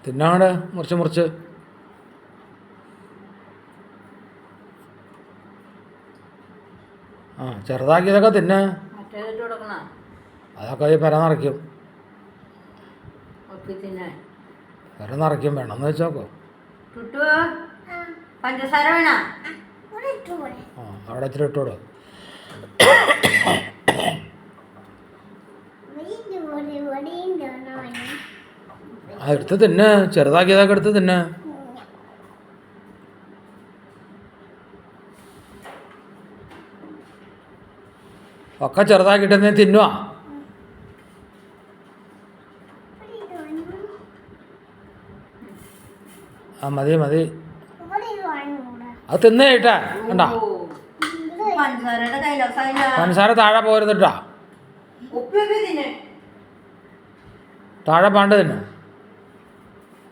തിന്നാണ്ട് മുറിച്ച് മുറിച്ച്. ആ ചെറുതാക്കിയതൊക്കെ തിന്നെ. അതൊക്കെ ഈ പെര നിറയ്ക്കും. പെര നിറയ്ക്കും. വേണമെന്ന് വെച്ചോക്കോ. പഞ്ചസാര വേണ? ആ അവിടെ ഇച്ചിരി ഇട്ടോളൂ. എടുത്ത് തിന്നെ. ചെറുതാക്കിയതൊക്കെ എടുത്ത് തിന്നെ. ഒക്കെ ചെറുതാക്കിയിട്ട് നീ തിന്നുവാ. ആ മതി മതി. അത് തിന്ന് കേട്ടാ. കണ്ടാ പഞ്ചസാര താഴെ പോരുന്നിട്ടാ. താഴെ പാണ്ട് തിന്നെ.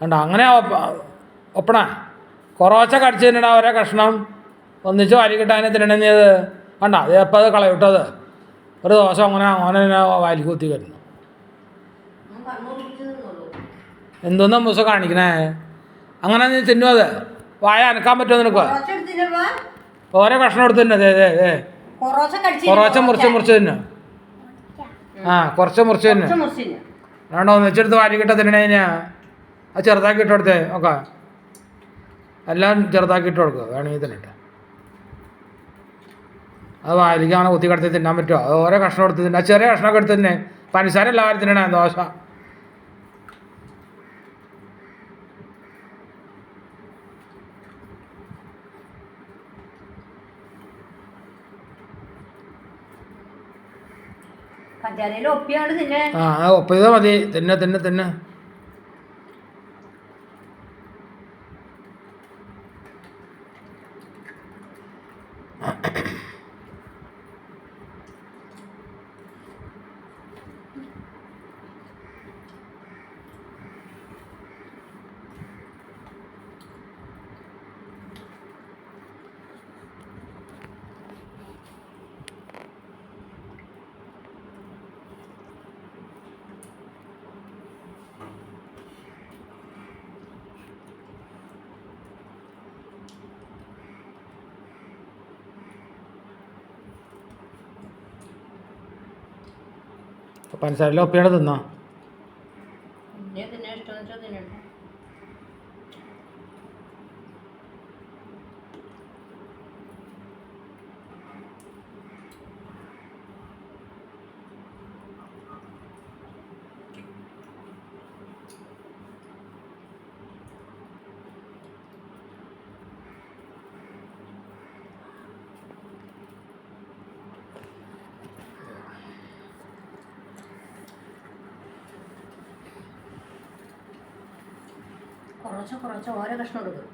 കണ്ട അങ്ങനെ ഒപ്പണ കുറവച്ച കടിച്ച് തിന്നടാ. ഓരോ കഷ്ണം ഒന്നിച്ച് വാരി കിട്ടാൻ തിന്നണത്. കണ്ട അത് എപ്പോൾ അത് കളയിട്ടത്. ഒരു ദിവസം അങ്ങനെ അങ്ങനെ വാരി കുത്തി വരുന്നു. എന്തോന്നാ മൂസ കാണിക്കണേ? അങ്ങനെ നീ തിന്നു. അത് വായ അനക്കാൻ പറ്റുമോ നിനക്ക്? ഓരോ കഷ്ണം എടുത്ത് തന്നെ. അതെ കുറച്ച് മുറിച്ച് മുറിച്ച് തന്നെ. ആ കുറച്ച് മുറിച്ച് തന്നെ. വേണ്ട ഒന്നിച്ചെടുത്ത് വാരി കിട്ടാൻ തിന്നണേനാ. അത് ചെറുതാക്കി ഇട്ട് കൊടുത്തേ. ഓക്കെ എല്ലാം ചെറുതാക്കി ഇട്ട് കൊടുക്കുക. വേണമെങ്കിൽ തിന്നിട്ട് അത് വായിലേക്ക് അങ്ങനെ കുത്തി കിടത്തി തിന്നാൻ പറ്റുമോ? അത് ഓരോ കഷ്ണം എടുത്ത് തിന്നാ. ചെറിയ കഷ്ണമൊക്കെ എടുത്ത് തന്നെ. പഞ്ചസാര എല്ലാവരും തിന്നണേ. ദോശ ആ ഒപ്പിയതോ മതി. തിന്നെ തിന്നെ തിന്നെ. പഞ്ചസാരയിൽ ഒപ്പിയാണ് തിന്നാ. കുറച്ച് ഓരോ കഷ്ണം എടുക്കും.